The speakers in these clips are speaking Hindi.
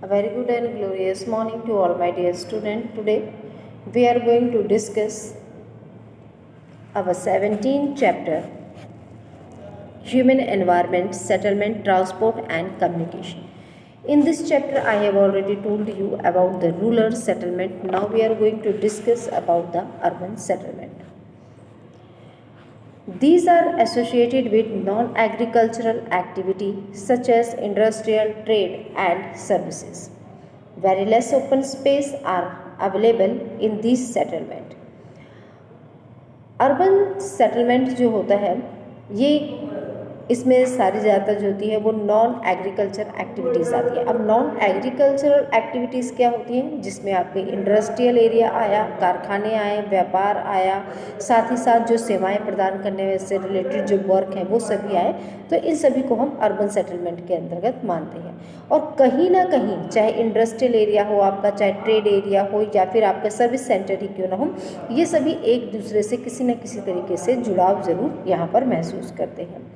A very good and glorious morning to all my dear students. Today we are going to discuss our 17th chapter, Human Environment, Settlement, Transport and Communication. In this chapter I have already told you about the rural settlement. Now we are going to discuss about the urban settlement. These are associated with non-agricultural activity such as industrial, trade and services. Very less open space are available in these settlement. Urban settlement जो होता है ये इसमें सारी ज़्यादातर जो होती है वो नॉन एग्रीकल्चर एक्टिविटीज़ आती है। अब नॉन एग्रीकल्चरल एक्टिविटीज़ क्या होती हैं, जिसमें आपके इंडस्ट्रियल एरिया आया, कारखाने आए, व्यापार आया, साथ ही साथ जो सेवाएं प्रदान करने से रिलेटेड जो वर्क हैं वो सभी आए, तो इन सभी को हम अर्बन सेटलमेंट के अंतर्गत मानते हैं। और कहीं ना कहीं चाहे इंडस्ट्रियल एरिया हो आपका, चाहे ट्रेड एरिया हो या फिर आपका सर्विस सेंटर ही क्यों ना हो, ये सभी एक दूसरे से किसी न किसी तरीके से जुड़ाव ज़रूर यहाँ पर महसूस करते हैं।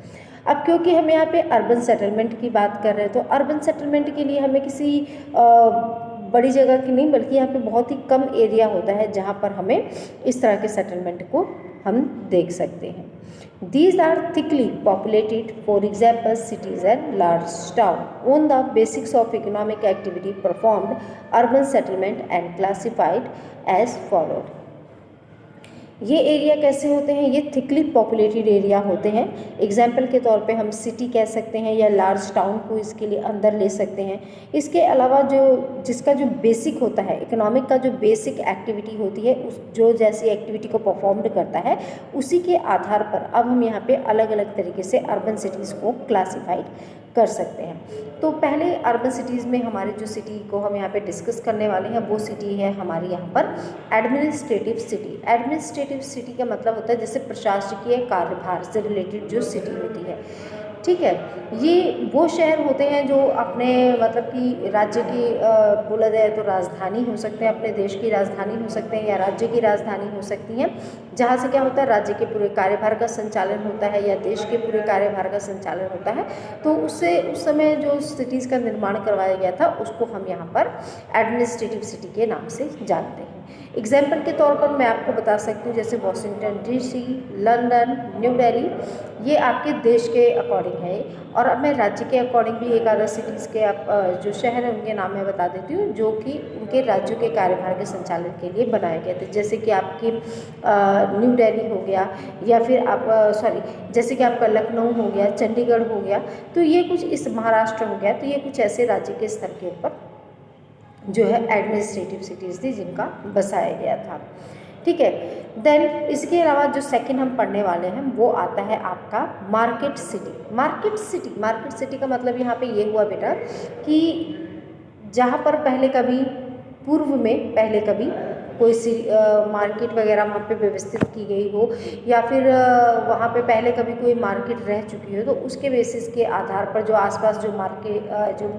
अब क्योंकि हम यहाँ पे अर्बन सेटलमेंट की बात कर रहे हैं, तो अर्बन सेटलमेंट के लिए हमें किसी बड़ी जगह की नहीं, बल्कि यहाँ पे बहुत ही कम एरिया होता है जहाँ पर हमें इस तरह के सेटलमेंट को हम देख सकते हैं। These are thickly populated, for example, cities and large towns. On the basics of economic activity performed, urban settlement and classified as followed. ये एरिया कैसे होते हैं, ये थिकली पॉपुलेटेड एरिया होते हैं। एग्जाम्पल के तौर पे हम सिटी कह सकते हैं या लार्ज टाउन को इसके लिए अंदर ले सकते हैं। इसके अलावा जिसका जो बेसिक होता है, इकोनॉमिक का जो बेसिक एक्टिविटी होती है, उस जो जैसी एक्टिविटी को परफॉर्म्ड करता है, उसी के आधार पर अब हम यहाँ पे अलग अलग तरीके से अर्बन सिटीज़ को क्लासीफाइड कर सकते हैं। तो पहले अर्बन सिटीज़ में हमारे जो सिटी को हम यहाँ पे डिस्कस करने वाले हैं वो सिटी है हमारी यहाँ पर एडमिनिस्ट्रेटिव सिटी। एडमिनिस्ट्रेटिव सिटी का मतलब होता है जैसे प्रशासकीय कार्यभार से रिलेटेड जो सिटी होती है, ठीक है। ये वो शहर होते हैं जो अपने मतलब कि राज्य की बोला जाए तो राजधानी हो सकते हैं, अपने देश की राजधानी हो सकते हैं या राज्य की राजधानी हो सकती हैं, जहाँ से क्या होता है राज्य के पूरे कार्यभार का संचालन होता है या देश के पूरे कार्यभार का संचालन होता है। तो उससे उस समय जो सिटीज़ का निर्माण करवाया गया था उसको हम यहाँ पर एडमिनिस्ट्रेटिव सिटी के नाम से जानते हैं। एग्जाम्पल के तौर पर मैं आपको बता सकती हूँ जैसे Washington DC, London, new Delhi, ये आपके देश के अकॉर्डिंग है। और अब मैं राज्य के अकॉर्डिंग भी एक आधा सिटीज़ के आप जो शहर हैं उनके नाम मैं बता देती हूँ जो कि उनके राज्यों के कार्यभार के संचालन के लिए बनाए गए थे। जैसे कि आपकी न्यू दिल्ली हो गया या फिर आप जैसे कि आपका लखनऊ हो गया, चंडीगढ़ हो गया, तो ये कुछ इस महाराष्ट्र हो गया, तो ये कुछ ऐसे राज्य के स्तर के ऊपर जो है एडमिनिस्ट्रेटिव सिटीज़ थी जिनका बसाया गया था, ठीक है। देन इसके अलावा जो सेकंड हम पढ़ने वाले हैं वो आता है आपका मार्केट सिटी। मार्केट सिटी का मतलब यहाँ पे ये हुआ बेटा कि जहाँ पर पूर्व में पहले कभी कोई मार्केट वगैरह वहाँ पे व्यवस्थित की गई हो या फिर वहाँ पे पहले कभी कोई मार्केट रह चुकी हो, तो उसके बेसिस के आधार पर जो आसपास जो जो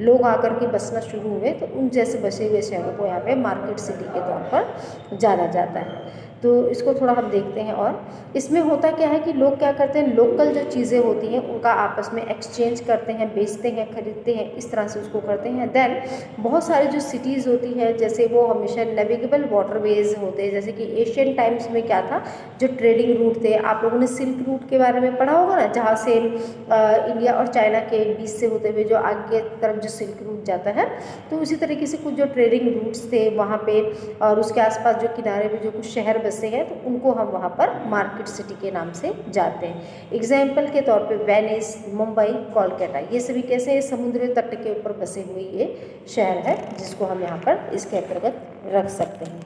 लोग आकर के बसना शुरू हुए, तो उन जैसे बसे हुए शहरों को यहाँ पे मार्केट सिटी के तौर पर जाना जाता है। तो इसको थोड़ा हम देखते हैं। और इसमें होता क्या है कि लोग क्या करते हैं, लोकल जो चीज़ें होती हैं उनका आपस में एक्सचेंज करते हैं, बेचते हैं, खरीदते हैं, इस तरह से उसको करते हैं। देन बहुत सारी जो सिटीज़ होती हैं जैसे वो हमेशा नेविगेबल वाटरवेज होते हैं। जैसे कि एशियन टाइम्स में क्या था, जो ट्रेडिंग रूट थे, आप लोगों ने सिल्क रूट के बारे में पढ़ा होगा ना, जहाँ से इंडिया और चाइना के बीच से होते हुए जो आगे तरफ जो सिल्क रूट जाता है, तो उसी तरीके से कुछ जो ट्रेडिंग रूट्स थे वहाँ पे और उसके आसपास जो किनारे पे जो कुछ शहर बसे हैं, तो उनको हम वहाँ पर मार्केट सिटी के नाम से जानते हैं। एग्जाम्पल के तौर पे वेनिस, मुंबई, कोलकाता, ये सभी कैसे समुद्री तट के ऊपर बसे हुए ये शहर है जिसको हम यहाँ पर इसके अंतर्गत रख सकते हैं।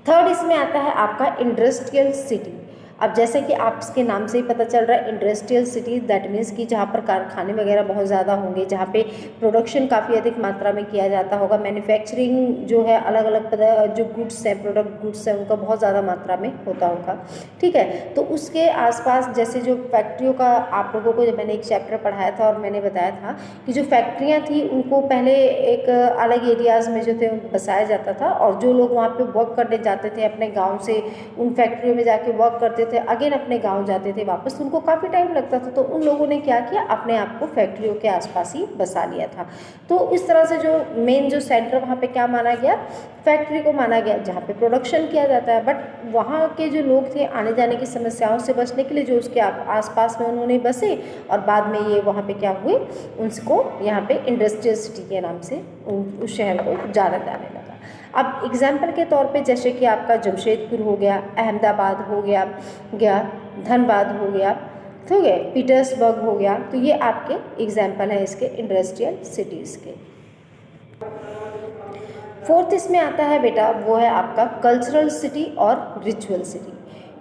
थर्ड इसमें आता है आपका इंडस्ट्रियल सिटी। अब जैसे कि आप इसके नाम से ही पता चल रहा है इंडस्ट्रियल सिटी, दैट मीन्स कि जहाँ पर कारखाने वगैरह बहुत ज़्यादा होंगे, जहाँ पे प्रोडक्शन काफ़ी अधिक मात्रा में किया जाता होगा, मैन्युफैक्चरिंग जो है अलग अलग जो गुड्स हैं, प्रोडक्ट गुड्स हैं, उनका बहुत ज़्यादा मात्रा में होता होगा, ठीक है। तो उसके आसपास जैसे जो फैक्ट्रियों का आप लोगों को जब मैंने एक चैप्टर पढ़ाया था और मैंने बताया था कि जो फैक्ट्रियाँ थी उनको पहले एक अलग एरियाज़ में जो थे बसाया जाता था और जो लोग वहाँ पर वर्क करने जाते थे अपने गाँव से उन फैक्ट्रियों में जाके वर्क करते होते थे, अगेन अपने गांव जाते थे वापस, उनको काफ़ी टाइम लगता था। तो उन लोगों ने क्या किया, अपने आप को फैक्ट्रियों के आसपास ही बसा लिया था। तो इस तरह से जो मेन जो सेंटर वहाँ पे क्या माना गया, फैक्ट्री को माना गया, जहाँ पे प्रोडक्शन किया जाता है। बट वहाँ के जो लोग थे, आने जाने की समस्याओं से बचने के लिए जो उसके आसपास में उन्होंने बसे, और बाद में ये वहाँ पे क्या हुए, उनको यहाँ पे इंडस्ट्रियल सिटी के नाम से उस शहर को जाना जाने लगा। अब एग्जाम्पल के तौर पे जैसे कि आपका जमशेदपुर हो गया, अहमदाबाद हो गया, धनबाद हो गया, ठीक है, पीटर्सबर्ग हो गया, तो ये आपके एग्जाम्पल हैं इसके इंडस्ट्रियल सिटीज़ के। फोर्थ इसमें आता है बेटा, वो है आपका कल्चरल सिटी और रिचुअल सिटी।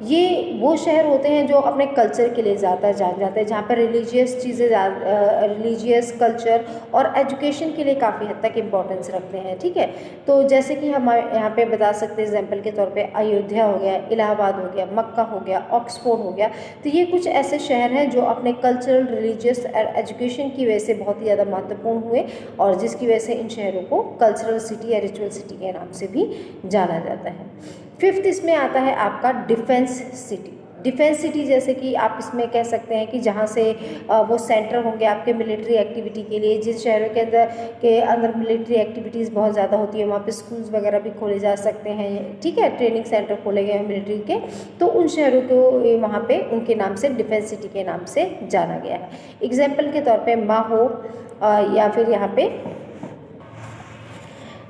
ये वो शहर होते हैं जो अपने कल्चर के लिए ज़्यादा जाने जाते हैं, जहाँ पर रिलीजियस चीज़ें, रिलीजियस कल्चर और एजुकेशन के लिए काफ़ी हद तक इम्पोर्टेंस रखते हैं, ठीक है। तो जैसे कि हम यहाँ पे बता सकते हैं एग्जाम्पल के तौर पे अयोध्या हो गया, इलाहाबाद हो गया, मक्का हो गया, ऑक्सफोर्ड हो गया। तो ये कुछ ऐसे शहर हैं जो अपने कल्चरल, रिलीजियस और एजुकेशन की वजह से बहुत ही ज़्यादा महत्वपूर्ण हुए, और जिसकी वजह से इन शहरों को कल्चरल सिटी या रिचुअल सिटी के नाम से भी जाना जाता है। फिफ्थ इसमें आता है आपका डिफेंस सिटी। डिफेंस सिटी जैसे कि आप इसमें कह सकते हैं कि जहाँ से वो सेंटर होंगे आपके मिलिट्री एक्टिविटी के लिए, जिस शहरों के अंदर मिलिट्री एक्टिविटीज़ बहुत ज़्यादा होती है, वहाँ पे स्कूल्स वगैरह भी खोले जा सकते हैं, ठीक है, ट्रेनिंग सेंटर खोले गए हैं मिलिट्री के। तो उन शहरों को वहाँ पे उनके नाम से डिफेंस सिटी के नाम से जाना गया है। एग्जाम्पल के तौर पर माहो या फिर यहाँ पे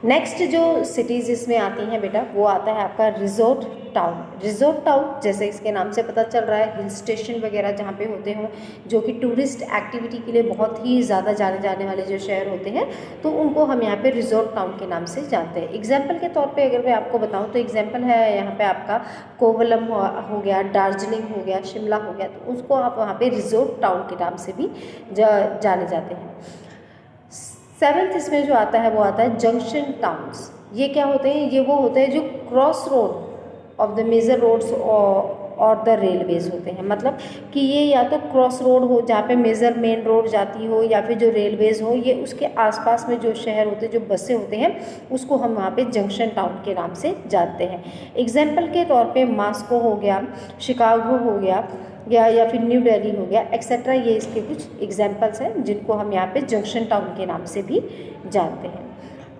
नेक्स्ट जो सिटीज़ इसमें आती हैं बेटा, वो आता है आपका रिजोर्ट टाउन। रिजोर्ट टाउन जैसे इसके नाम से पता चल रहा है, हिल स्टेशन वगैरह जहाँ पे होते हों, जो कि टूरिस्ट एक्टिविटी के लिए बहुत ही ज़्यादा जाने जाने वाले जो शहर होते हैं, तो उनको हम यहाँ पे रिजोर्ट टाउन के नाम से जानते हैं। एग्जाम्पल के तौर पे अगर मैं आपको बताऊँ तो एग्जाम्पल है यहाँ पे आपका कोवलम हो गया, दार्जिलिंग हो गया, शिमला हो गया, तो उसको आप वहाँ पे रिजोर्ट टाउन के नाम से भी जाने जाते हैं। सेवन्थ इसमें जो आता है वो आता है जंक्शन टाउन्स। ये क्या होते हैं, ये वो होते हैं जो cross road of the major roads और द रेलवेज होते हैं। मतलब कि ये या तो क्रॉस रोड हो जहाँ पे मेजर मेन रोड जाती हो, या फिर जो रेलवेज हो, ये उसके आसपास में जो शहर होते हैं, जो बसें होते हैं, उसको हम वहाँ पे जंक्शन टाउन के नाम से जानते हैं। एग्जाम्पल के तौर पे मास्को हो गया, शिकागो हो गया, या फिर न्यू दिल्ली हो गया, एक्सेट्रा, ये इसके कुछ एग्जाम्पल्स हैं जिनको हम यहाँ पे जंक्शन टाउन के नाम से भी जानते हैं।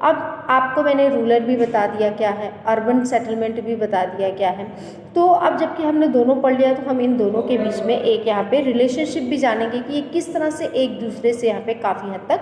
अब आपको मैंने रूरल भी बता दिया क्या है, अर्बन सेटलमेंट भी बता दिया क्या है। तो अब जबकि हमने दोनों पढ़ लिया, तो हम इन दोनों के बीच में एक यहाँ पे रिलेशनशिप भी जानेंगे कि ये किस तरह से एक दूसरे से यहाँ पे काफ़ी हद तक